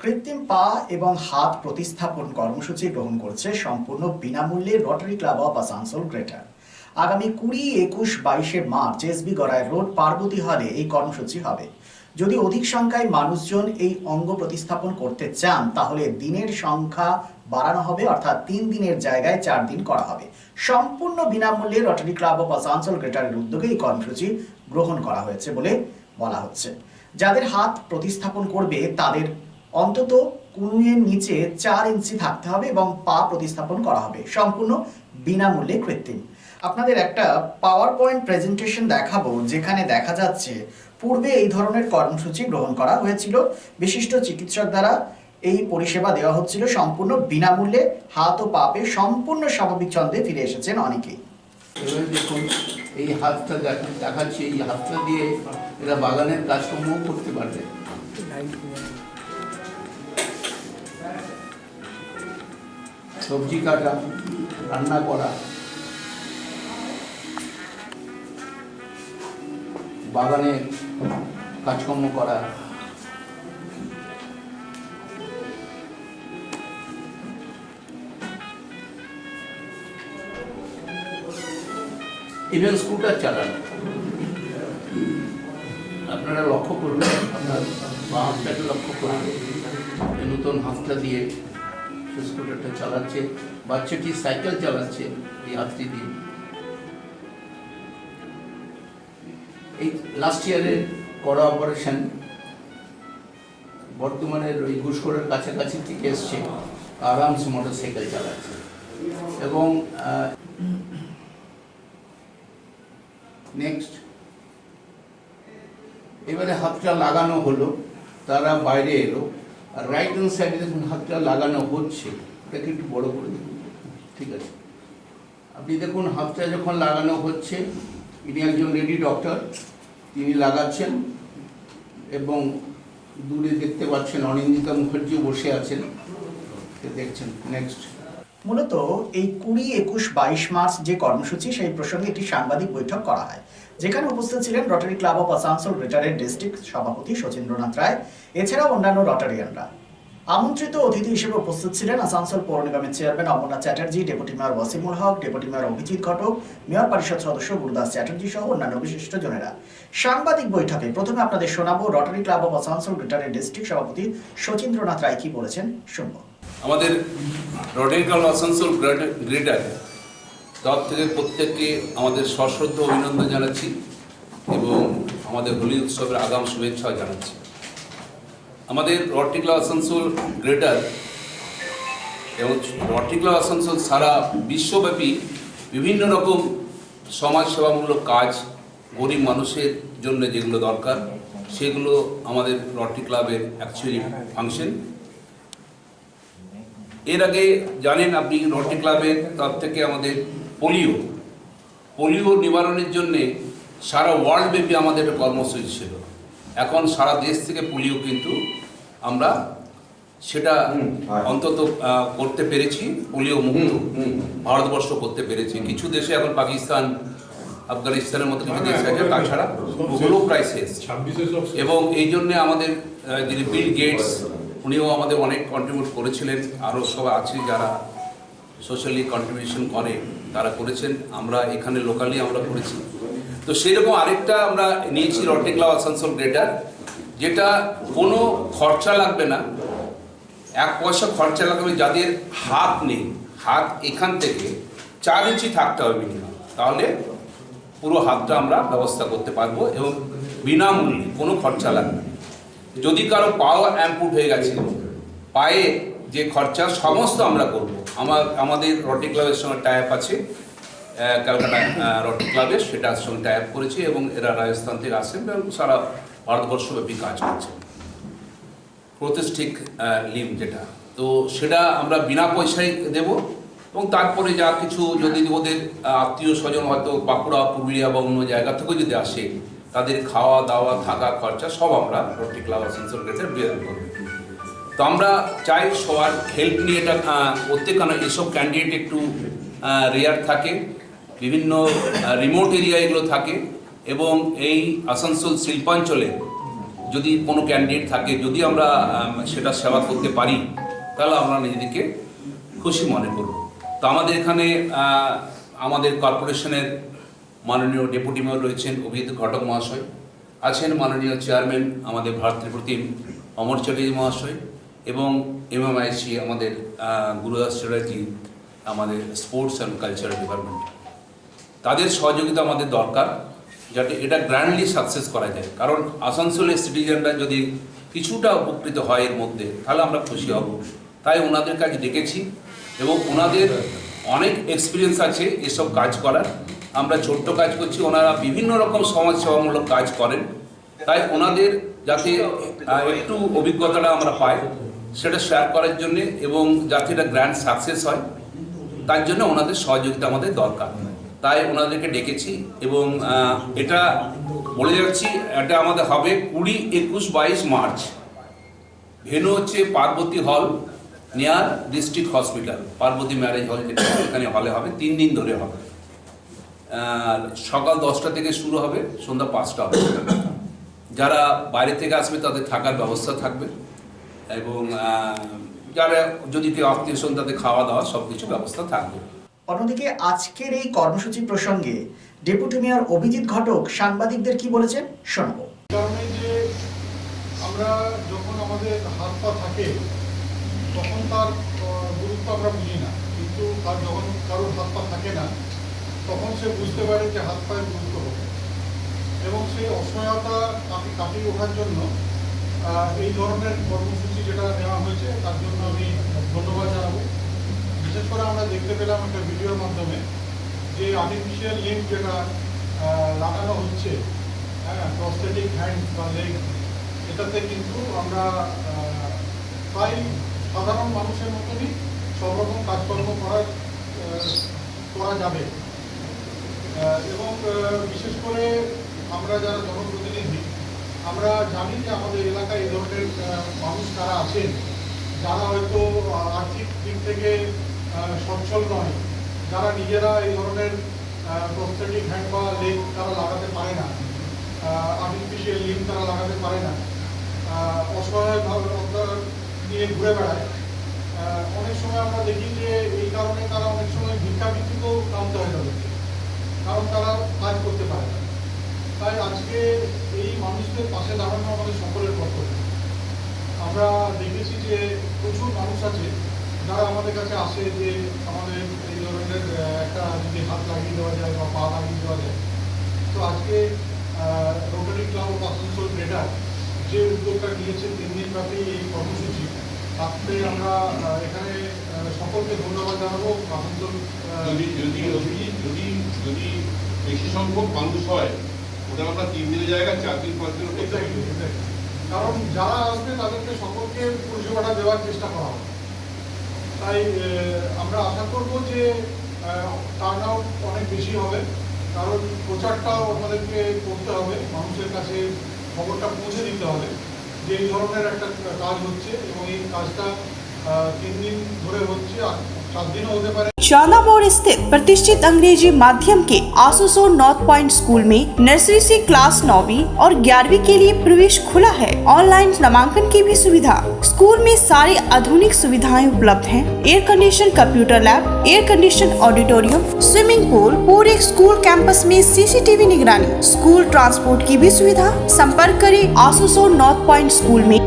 কৃত্রিম পা এবং হাত প্রতিস্থাপন কর্মসূচি গ্রহণ করছে সম্পূর্ণ বিনামূল্যে Rotary club of Asansol greater. আগামী 20, 21, 22 মার্চ এসবি গড়াই রোড পার্বতী হলে এই কর্মসূচি হবে। যদি অধিক সংখ্যায় মানুষজন এই অঙ্গ প্রতিস্থাপন করতে চান তাহলে দিনের সংখ্যা বাড়ানো হবে, অর্থাৎ 3 দিনের জায়গায় 4 দিন করা হবে। সম্পূর্ণ বিনামূল্যে রটারি ক্লাব অফ আসানসোল গ্রেটারের উদ্যোগে এই কর্মসূচি গ্রহণ করা হয়েছে বলে বলা হচ্ছে। যাদের হাত প্রতিস্থাপন করবে তাদের অন্তত কনুইয়ের নিচে 4 ইঞ্চি থাকতে হবে এবং পা প্রতিস্থাপন করা হবে সম্পূর্ণ বিনামূল্যে কৃত্রিম। আপনাদের একটা পাওয়ার পয়েন্ট প্রেজেন্টেশন দেখাবো যেখানে দেখা যাচ্ছে পূর্বে এই ধরনের কর্মসূচি গ্রহণ করা হয়েছিল, বিশিষ্ট চিকিৎসক দ্বারা এই পরিষেবা দেওয়া হচ্ছিল সম্পূর্ণ বিনামূল্যে। হাত ও পা সম্পূর্ণ স্বাভাবিক ছন্দে ফিরে এসেছেন অনেকেই। এবার দেখুন এই হাতটা দেখাচ্ছি, এই হাতটা দিয়ে এরা বাগানের কাজকর্ম করতে পারবে। সবজি কাটা, রান্না করা, বাগানে কাজকর্ম করা, ইভেন স্কুটার চালানো। আপনারা লক্ষ্য করবেন, আপনার বা হাতটাকে লক্ষ্য করবেন, নতুন হাতটা দিয়ে সে স্কুটারটা চালাচ্ছে, বাচ্চাটি সাইকেল চালাচ্ছে এই হাতটি দিয়ে। এই লাস্ট ইয়ারে করা অপারেশন বর্তমানের ওই ঘুষখোরের কাছাকাছি থেকে এসছে, আরামসে মোটর সাইকেল চালাচ্ছে। এবং নেক্সট এবারে হাতটা লাগানো হলো, তারা বাইরে এলো, আর রাইট হ্যান্ড সাইডে দেখুন হাতটা লাগানো হচ্ছে। এটাকে একটু বড় করে দেখুন, ঠিক আছে? আপনি দেখুন হাতটা যখন লাগানো হচ্ছে, ইনি একজন লেডি ডক্টর, তিনি লাগাচ্ছেন এবং দূরে দেখতে পাচ্ছেন অনিন্দিতা মুখার্জি বসে আছেন, দেখছেন। নেক্সট মূলত এই 20, 21, 22 মার্চ যে কর্মসূচি সেই প্রসঙ্গে একটি সাংবাদিক বৈঠক করা হয়, যেখানে উপস্থিত ছিলেন রটারি ক্লাব অফ আসানসোল গ্রেটারের ডিস্ট্রিক্ট সভাপতি শচীন্দ্রনাথ রায়, এছাড়াও অন্যান্য রটারিয়ানরা। আমন্ত্রিত অতিথি হিসেবে উপস্থিত ছিলেন আসানসোল পৌর নিগমের chairman Amarnath Chatterjee, deputy mayor Wasimul Haque, deputy mayor Abhijit Ghatak, mayor পরিষদ সদস্য গুরুদাস চ্যাটার্জি সহ অন্যান্য বিশিষ্ট জনেরা। সাংবাদিক বৈঠকে প্রথমে আপনাদের শোনাবো রটারি ক্লাব অফ আসানসোল গ্রেটারের ডিস্ট্রিক্ট সভাপতি শচীন্দ্রনাথ রায় কি বলেছেন, শুনবো। আমাদের রটারি ক্লাব আসানসোল গ্রেটার তরফ থেকে প্রত্যেককে আমাদের সশ্রদ্ধ অভিনন্দন জানাচ্ছি এবং আমাদের হোলি উৎসবের আগাম শুভেচ্ছা জানাচ্ছি। আমাদের রটারি ক্লাব আসানসোল গ্রেটার এবং রটারি ক্লাব আসানসোল সারা বিশ্বব্যাপী বিভিন্ন রকম সমাজসেবামূলক কাজ, গরিব মানুষের জন্য যেগুলো দরকার সেগুলো আমাদের রটারি ক্লাবের অ্যাকচুয়ালি ফাংশন। এর আগে জানেন আপনি রটারি ক্লাবের তরফ থেকে আমাদের পোলিও নিবারণের জন্যে সারা ওয়ার্ল্ড ব্যাপী আমাদের একটা কর্মসূচি ছিল। এখন সারা দেশ থেকে পোলিও কিন্তু আমরা সেটা অন্তত করতে পেরেছি, পোলিও মুক্ত ভারতবর্ষ করতে পেরেছি। কিছু দেশে এখন পাকিস্তান, আফগানিস্তানের মতো কিছু দেশ আছে, তাছাড়া ওগুলো প্রায় শেষ। এবং এই জন্যে আমাদের যিনি বিল গেটস, উনিও আমাদের অনেক কন্ট্রিবিউট করেছিলেন, আরও সব আছে যারা সোশ্যালি কন্ট্রিবিউশন করে, তারা করেছেন। আমরা এখানে লোকালি আমরা করেছি। তো সেরকম আরেকটা আমরা নিয়েছি রটারি ক্লাব আসানসোল গ্রেটার, যেটা কোনো খরচা লাগবে না, 1 পয়সা খরচা লাগবে। যাদের হাত নেই, হাত এখান থেকে 4 ইঞ্চি থাকতে হবে মিনিমাম, তাহলে পুরো হাতটা আমরা ব্যবস্থা করতে পারবো এবং বিনামূল্যে, কোনো খরচা লাগবে। যদি কারো পাও অ্যাম্পুট হয়ে গেছে, পায়ে যে খরচা সমস্ত আমরা করব। আমাদের রটারি ক্লাবের সঙ্গে টাই আপ আছে, ক্যালকাটা রটারি ক্লাবের, সেটার সঙ্গে টাই আপ করেছি এবং এরা রাজস্থান থেকে আসেন এবং সারা ভারতবর্ষব্যাপী কাজ করছে। প্রতিষ্ঠিক লিম যেটা, তো সেটা আমরা বিনা পয়সায় দেব। এবং তারপরে যা কিছু যদি ওদের আত্মীয় স্বজন হয়তো বাঁকুড়া, পুরুলিয়া বা অন্য জায়গা থেকেও যদি আসে, তাদের খাওয়া দাওয়া থাকা খরচা সব আমরা রটারি ক্লাব আসানসোল গ্রেটার বিয়ার করব। তো আমরা চাই সবার হেল্প নিয়ে এটা করতে, কারণ এসব ক্যান্ডিডেট একটু রেয়ার থাকে, বিভিন্ন রিমোট এরিয়া এগুলো থাকে এবং এই আসানসোল শিল্পাঞ্চলে যদি কোনো ক্যান্ডিডেট থাকে, যদি আমরা সেটা সেবা করতে পারি, তাহলে আমরা নিজেদেরকে খুশি মনে করব। তো আমাদের এখানে আমাদের কর্পোরেশনের মাননীয় ডেপুটি মেয়র রয়েছেন অভিজিৎ ঘটক মহাশয়, আছেন মাননীয় চেয়ারম্যান আমাদের ভারতের প্রতিম অমর চ্যাটার্জি মহাশয়, এবং এমএমআইসি আমাদের গুরুদাস চ্যাটার্জি, আমাদের স্পোর্টস অ্যান্ড কালচারাল ডিপার্টমেন্ট। তাদের সহযোগিতা আমাদের দরকার, যাতে এটা গ্র্যান্ডলি সাকসেস করা যায়। কারণ আসানসোলের সিটিজেনরা যদি কিছুটা উপকৃত হয় এর মধ্যে, তাহলে আমরা খুশি হব। তাই ওনাদের কাছে ডেকেছি, এবং ওনাদের অনেক এক্সপিরিয়েন্স আছে এসব কাজ করার। আমরা ছোট্ট কাজ করছি, ওনারা বিভিন্ন রকম সমাজসেবামূলক কাজ করেন। তাই ওনাদের যাতে একটু অভিজ্ঞতাটা আমরা পাই, সেটা শেয়ার করার জন্যে, এবং যাতে এটা গ্র্যান্ড সাকসেস হয়, তার জন্য ওনাদের সহযোগিতা আমাদের দরকার। তাই ওনাদেরকে ডেকেছি, এবং এটা বলে যাচ্ছি, এটা আমাদের হবে 20, 21, 22 মার্চ। ভেন্যু হচ্ছে পার্বতী হল, near district hospital, Parvati marriage hall, যেটা এখানে হলে হবে। 3 দিন ধরে হবে। সকাল 10টা থেকে শুরু হবে, সন্ধ্যা 5টা হবে। যারা বাইরে থেকে আসবে তাদের থাকার ব্যবস্থা থাকবে, এবং যারা যদি কেউ আত্মীয়স্বজন, তাদের খাওয়া দাওয়া সব কিছু ব্যবস্থা থাকবে। অন্যদিকে আজকের এই কর্মসূচি প্রসঙ্গে ডেপুটি মেয়র অভিজিৎ ঘটক সাংবাদিকদের কি বলেছেন শোনাবো। কারণে যে আমরা যখন আমাদের হাত পা থাকে তখন তার গুরুত্ব আমরা বুঝি না, কিন্তু তার যখন কারোর হাত পা থাকে না তখন সে বুঝতে পারে যে হাত পায়ের গুরুত্ব হবে, এবং সেই অসহায়তা কাটিয়ে ওঠার জন্য এই ধরনের কর্মসূচি যেটা নেওয়া হয়েছে তার জন্য আমি ধন্যবাদ জানাবো। বিশেষ করে আমরা দেখতে পেলাম একটা ভিডিওর মাধ্যমে যে আর্টিফিশিয়াল লিম্ব যেটা লাগানো হচ্ছে, প্রস্থেটিক হ্যান্ড বা লেগ, এটাতে কিন্তু আমরা প্রায় সাধারণ মানুষের মতনই সব রকম কাজকর্ম করা যাবে। এবং বিশেষ করে আমরা যারা জনপ্রতিনিধি, আমরা জানি যে আমাদের এলাকায় এই ধরনের মানুষ কারা আছেন, যারা হয়তো আর্থিক দিক থেকে সচ্ছল নয়, যারা নিজেরা এই ধরনের প্রস্থেটিক হ্যান্ড বা লেগ তারা লাগাতে পারে না, আর্টিফিশিয়াল লিম্ব তারা লাগাতে পারে না, অসহায় নিয়ে ঘুরে বেড়ায়। অনেক সময় আমরা দেখি যে এই কারণে তারা অনেক সময় ভিক্ষাবৃত্তিতেও নামতে হয় তাদেরকে, কারণ তারা কাজ করতে পারে না। তাই আজকে এই মানুষদের পাশে দাঁড়ানো আমাদের সকলের কর্তব্য। আমরা দেখেছি যে প্রচুর মানুষ আছে যারা আমাদের কাছে আসে যে আমাদের এই ধরনের একটা যদি হাত লাগিয়ে দেওয়া যায় বা পা লাগিয়ে দেওয়া যায়। তো আজকে rotary club of Asansol greater যে উদ্যোগটা নিয়েছে 3 দিনব্যাপী এই কর্মসূচি, তাতে আমরা এখানে সকলকে ধন্যবাদ জানাবো। আসানসোল যদি বেশি সংখ্যক মানুষ হয়, ওটা আমরা 3 দিনের জায়গায় 4 দিন 5 দিন করতে পারি, কারণ যারা আসবে তাদেরকে সকলকে পরিষেবাটা দেওয়ার চেষ্টা করা হবে। তাই আমরা আশা করব যে টার্ন আউট অনেক বেশি হবে, কারণ প্রচারটাও আমাদেরকে করতে হবে, মানুষের কাছে খবরটা পৌঁছে দিতে হবে যে এই ধরনের একটা কাজ হচ্ছে, এবং এই কাজটা 3 দিন ধরে হচ্ছে, আর 4 दिनों होते पारे। चांदा मोड़ स्थित प्रतिष्ठित अंग्रेजी माध्यम के आसुसोर नॉर्थ पॉइंट स्कूल में नर्सरी से क्लास 9वीं और 11वीं के लिए प्रवेश खुला है। ऑनलाइन नामांकन की भी सुविधा। स्कूल में सारी आधुनिक सुविधाएं उपलब्ध हैं। Air condition computer lab, air condition auditorium, swimming pool, पूरे स्कूल कैंपस में सीसीटीवी निगरानी, स्कूल ट्रांसपोर्ट की भी सुविधा। संपर्क करें आसुसोर नॉर्थ पॉइंट स्कूल में।